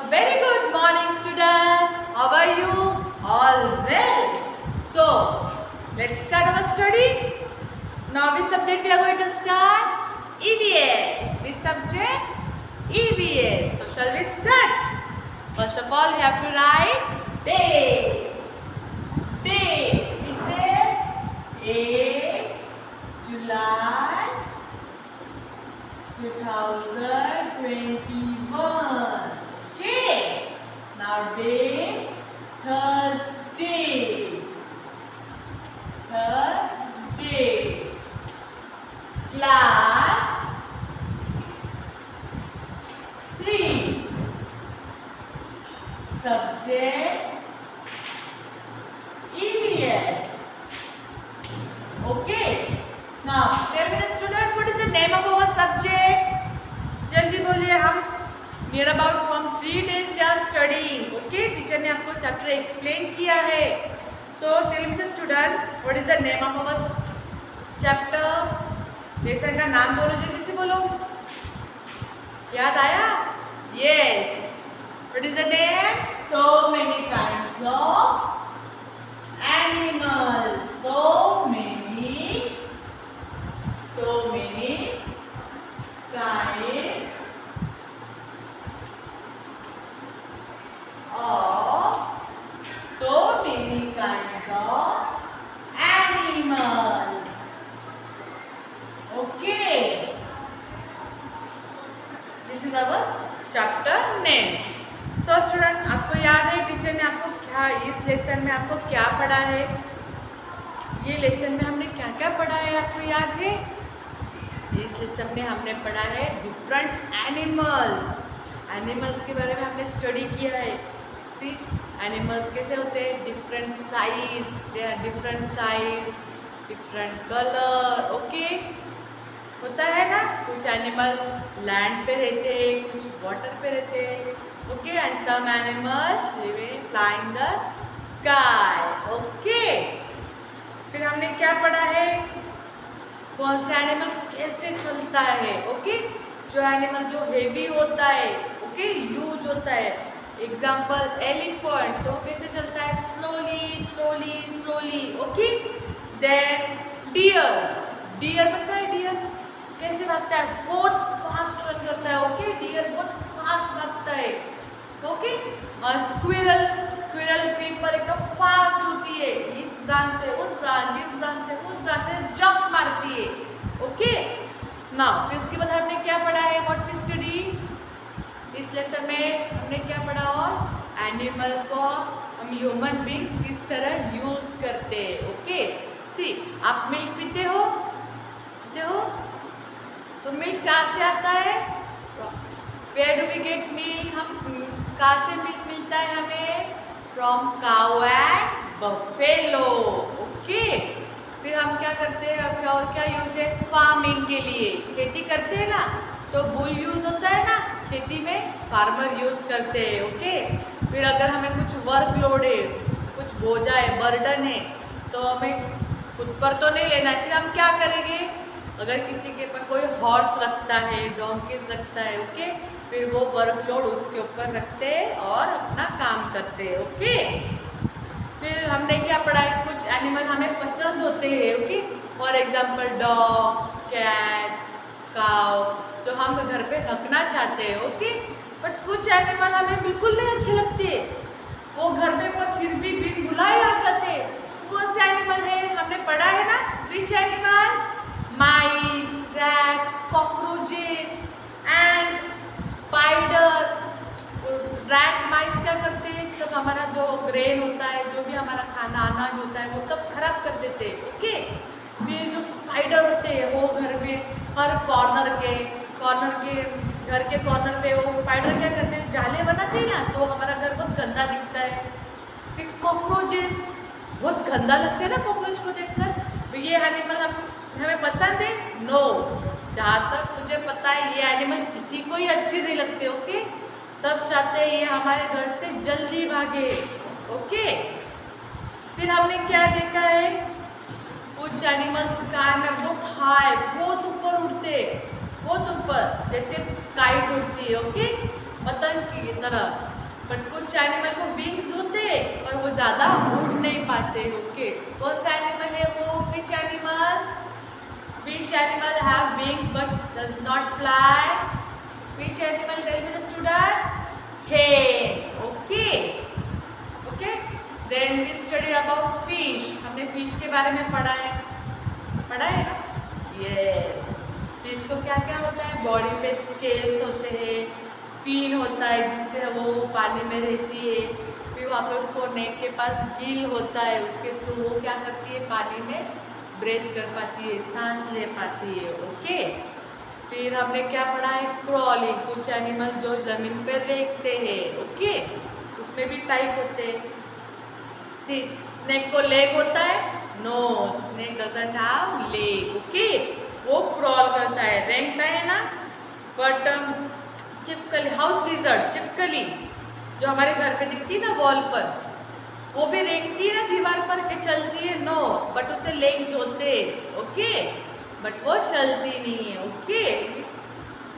A very good morning, student. How are you? All well. So, let's start our study. Now, which subject we are going to start? EVS. Which subject? EVS. So, shall we start? First of all, we have to write day. Day. Which day? 8 July 2021. Okay. Now day Thursday. Thursday. Class 3. Subject EVS. Okay. Now tell me the student, what is the name of our subject? जल्दी बोलिए. हम near about from 3 days we are studying. Okay, teacher ने आपको chapter explain किया है. So tell me the student, what is the name of our chapter? Lesson का नाम बोलो, जल्दी से बोलो. याद आया? Yes. What is the name? So many kinds of animals. So many kinds of animals. Okay, this is our chapter name. So student, आपको याद है टीचर ने आपको क्या इस लेसन में आपको क्या पढ़ा है? ये लेसन में हमने क्या क्या पढ़ा है, आपको याद है? इस लेसन में हमने पढ़ा है डिफरेंट एनिमल्स. एनिमल्स के बारे में हमने स्टडी किया है. सी, एनिमल्स कैसे होते हैं? Different size, they are different size, different colour. Okay, होता है ना. कुछ एनिमल लैंड पे रहते हैं, कुछ वाटर पे रहते हैं. Okay, and some animals live in fly in the sky. Okay, फिर हमने क्या पढ़ा है? कौन सा एनिमल कैसे चलता है. ओके, जो एनिमल जो हेवी होता है, ओके, ह्यूज होता है. एग्जाम्पल एलिफेंट, तो कैसे चलता है? Slowly slowly slowly. Okay, then deer. Deer पता है? डियर कैसे भागता है? बहुत फास्ट रन करता है. ओके, डियर बहुत फास्ट भागता है. ओके, और स्क्विरल. स्क्विरल क्रीपर एकदम फास्ट होती है. इस ब्रांच से उस ब्रांच, इस ब्रांच से उस ब्रांच से जंप मारती है. ओके, नाउ फिर उसके बाद हमने क्या पढ़ा है? व्हाट वी स्टडी इस लेसन में हमने क्या पढ़ा? और एनिमल को हम ह्यूमन बीइंग किस तरह यूज करते हैं. ओके, सी, आप मिल्क पीते हो? पीते हो? तो मिल्क कहाँ से आता है? Where do we get milk? हम कहाँ से मिल्क मिलता है हमें? From cow and buffalo. Okay, फिर हम क्या करते हैं? अब और क्या यूज है? फार्मिंग के लिए. खेती करते हैं ना, तो बुल यूज होता है ना खेती में, फार्मर यूज करते हैं. ओके, फिर अगर हमें कुछ वर्कलोड है, कुछ बोझा है, बर्डन है, तो हमें खुद पर तो नहीं लेना है. फिर हम क्या करेंगे? अगर किसी के पास कोई हॉर्स रखता है, डोंकीज रखता है, ओके, फिर वो वर्कलोड उसके ऊपर रखते हैं और अपना काम करते हैं. ओके, फिर हमने क्या पढ़ा है? कुछ एनिमल हमें पसंद होते हैं. Okay, for example dog, cat, cow, जो हम घर पे रखना चाहते हैं. ओके, बट कुछ एनिमल हमें बिल्कुल नहीं अच्छे लगते. वो घर पे पर फिर भी बिन बुलाए आ जाते. कौन से एनिमल है? हमने पढ़ा है ना. Which animal? Mice, rat, cockroaches and spider. Rat, mice क्या करते हैं? सब हमारा जो ग्रेन होता है, जो भी हमारा खाना अनाज होता है, वो सब खराब कर देते हैं. ओके, फिर जो स्पाइडर होते हैं, वो घर में हर कॉर्नर के घर के कॉर्नर पे वो स्पाइडर क्या करते हैं? जाले बनाते हैं ना, तो हमारा घर बहुत गंदा दिखता है. फिर कॉकरोचेस, बहुत गंदा लगते हैं ना कॉकरोच को देखकर. तो ये एनिमल हमें पसंद है? नो. जहाँ तक मुझे पता है, ये एनिमल किसी को ही अच्छे नहीं लगते. ओके, सब चाहते हैं ये हमारे घर से जल्दी भागे. ओके, फिर हमने क्या देखा है? कुछ एनिमल्स स्काई में बहुत हाई, बहुत ऊपर उड़ते, बहुत ऊपर, जैसे काइट उड़ती है, ओके, पतंग की तरह। बट कुछ एनिमल को विंग्स होते और वो ज़्यादा उड़ नहीं पाते। ओके, कौन सा एनिमल है वो? Which animal? Which animal have wings but does not fly? Which animal? Tell me the student. Hen. Okay okay, then we study about fish. हमने फिश के बारे में पढ़ा है ना? यस। फिश को क्या क्या होता है? बॉडी पे स्केल्स होते हैं, फिन होता है जिससे वो पानी में रहती है, फिर वहाँ पे उसको नेक के पास गिल होता है, उसके थ्रू वो क्या करती है? पानी में ब्रेथ कर पाती है, सांस ले पाती है। ओके, फिर हमने क्या पढ़ा है? क्रॉलिंग, कुछ एनिमल जो ज़मीन पर रेंगते हैं। ओके, उसमें भी टाइप होते हैं। सी, स्नेक को लेग होता है? No, snake doesn't have leg. Okay, वो क्रॉल करता है, रेंगता है ना। बट चिपकली, हाउस लिजर्ड, चिपकली जो हमारे घर पे दिखती है ना वॉल पर, वो भी रेंगती है ना दीवार पर के चलती है? नो, बट उसे लेग्स होते। ओके, बट वो चलती नहीं है। ओके,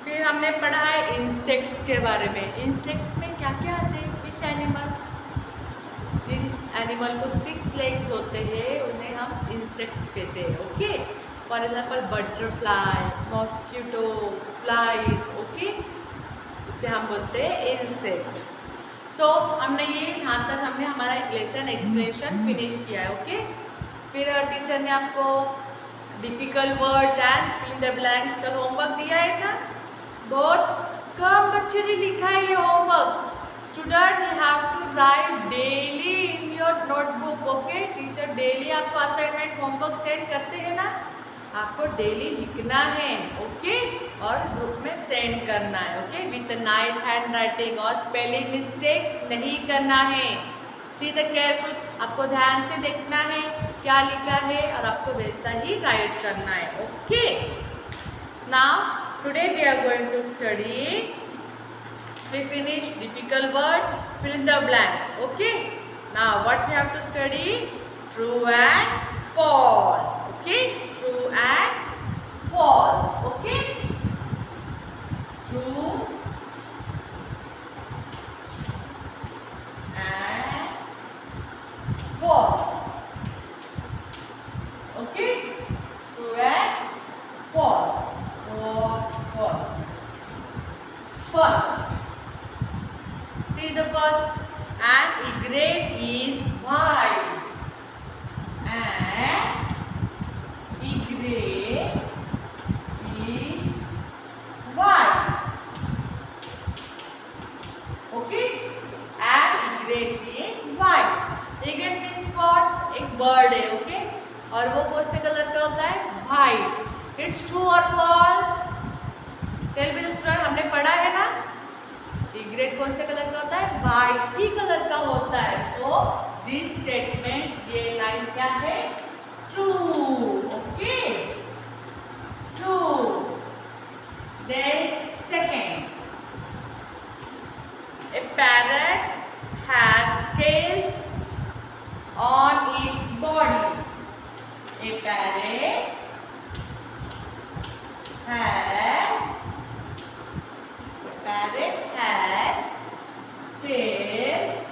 फिर हमने पढ़ा है इंसेक्ट्स के बारे में। इंसेक्ट्स में क्या क्या आते हैं? Which animal? जिन एनिमल को 6 लेग्स होते हैं उन्हें हम इंसेक्ट्स कहते हैं। Okay, for example butterfly, mosquito, flies. Okay, इसे हम बोलते हैं इंसेक्ट। सो हमने ये यहाँ तक हमने हमारा लेसन एक्सप्लेनेशन फिनिश किया है। ओके, फिर टीचर ने आपको difficult words and fill in the blanks का होमवर्क दिया है था। बहुत कम बच्चे ने लिखा है ये homework. Student, you have to write daily in your notebook. Okay, teacher daily आपको असाइनमेंट होमवर्क सेंड करते हैं ना, आपको डेली लिखना है। ओके, और ग्रुप में सेंड करना है। Okay, with nice hand writing, और स्पेलिंग मिस्टेक्स नहीं करना है। सी द केयरफुल, आपको ध्यान से देखना है क्या लिखा है और आपको वैसा ही राइट करना है। Okay, now today we are going to study, we finish difficult words, fill in the blanks. Okay, now what we have to study? True and false. Okay, true and false. Okay, true and false. Okay, true and false. False. First, see the first. An egret is white. An egret is white. Okay, an egret is white. Egret means what? एक bird है। Okay, और वो कौन से colour का होता है? white. It's true or false? Tell me the student, हमने पढ़ा है ना इग्रेट कौन से कलर का होता है? वाइट ही कलर का होता है। सो दिस स्टेटमेंट, ये लाइन क्या है? True. Okay, true. Then second, a parrot has scales on its body. A parrot has scales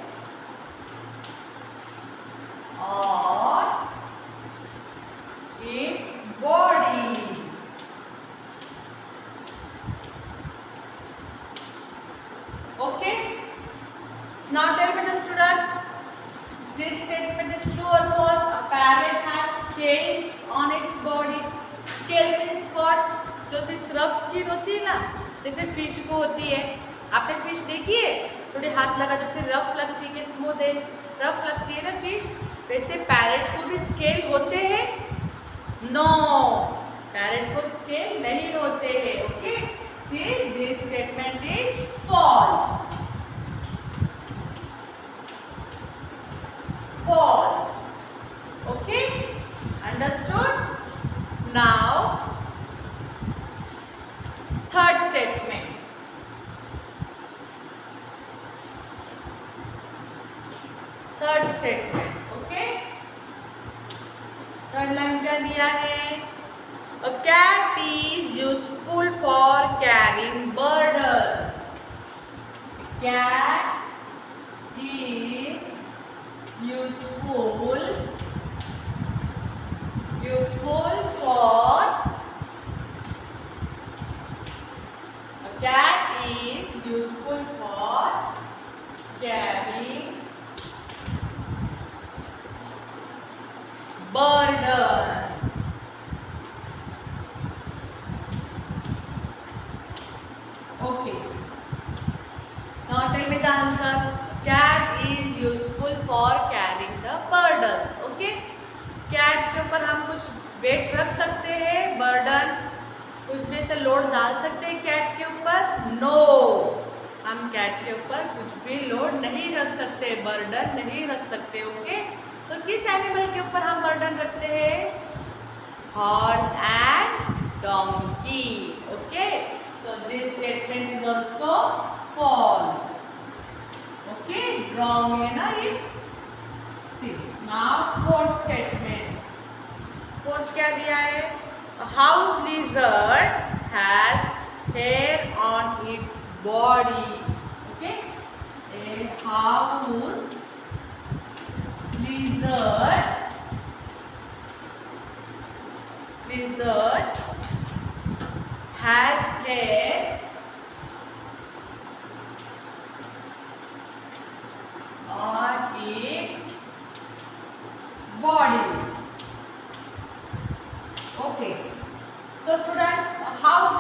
on its body. Okay, now tell me the student, this statement is true or false? A parrot has scales on its body. Scale means what? जो rough skin होती है ना, जैसे fish को होती है। आपने fish देखी है? थोड़ी हाथ लगा जैसे रफ लगती है कि स्मूथ है, रफ लगती है ना फिश, वैसे पैरेट को भी स्केल होते हैं? नो, पैरेट को स्केल नहीं होते हैं। Okay, see this statement is false. False. Okay, understood? Now third statement, third statement. Okay, third line क्या दिया है? A cat is useful for carrying burdens. Cat cat is useful for carrying burdens. Okay. Now tell me the answer. Cat is useful for carrying the burdens. Okay. Cat के ऊपर हम कुछ wait रख सकते हैं, बर्डन कुछ भी से लोड डाल सकते हैं कैट के ऊपर? नो, हम कैट के ऊपर कुछ भी लोड नहीं रख सकते, बर्डन नहीं रख सकते. ओके, तो किस एनिमल के ऊपर हम बर्डन रखते हैं? Horse and donkey. Okay, so this statement is also false. Okay, wrong है ना ये. See now fourth statement. Fourth क्या दिया है? A house lizard has hair on its body. Okay, a house lizard has hair on its body. Okay, so student, a house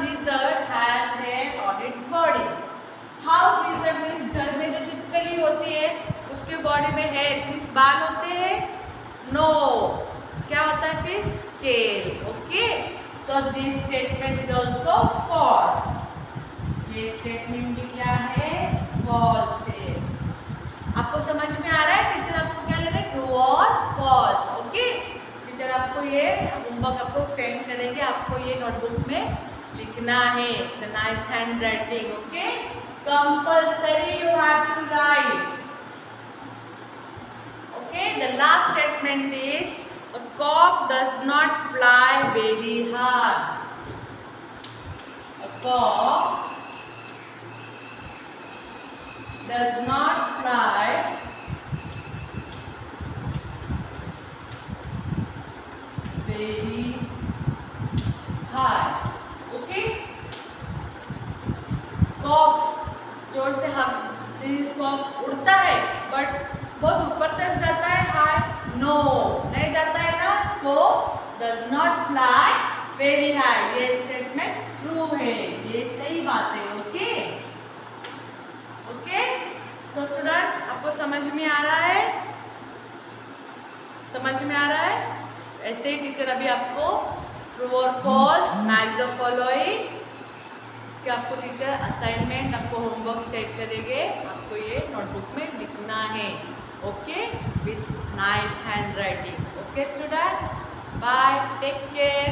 lizard has hair on its body. House lizard means घर में जो छिपकली होती है उसके body में hairs means बाल होते हैं? No, क्या होता है फिर? Scale. Okay, so this statement is also false. ये statement भी क्या है? False है. आपको समझ में आ रहा है? टीचर आपको क्या ले रहे हैं? True और false. Okay, टीचर आपको ये होमवर्क आपको सेंड करेंगे, आपको ये नोटबुक में लिखना है. The nice handwriting. Okay, compulsory you have to write. Okay, the last statement is a cock does not fly very hard. A cock does not fly very high. Okay, cock जोर से हम Kock उड़ता है but बहुत ऊपर तक जाता है हाई? नो, नहीं जाता है ना. So does not fly very high. ये स्टेटमेंट ट्रू है, ये सही बात है. ओके, ओके, सो स्टूडेंट आपको समझ में आ रहा है? समझ में आ रहा है? ऐसे ही टीचर अभी आपको ट्रू और फॉल्स, मैच द फॉलोइंग, इसके आपको टीचर असाइनमेंट, आपको होमवर्क सेट करेंगे. आपको ये नोटबुक में लिखना है. Okay, with nice handwriting. Okay student, bye, take care.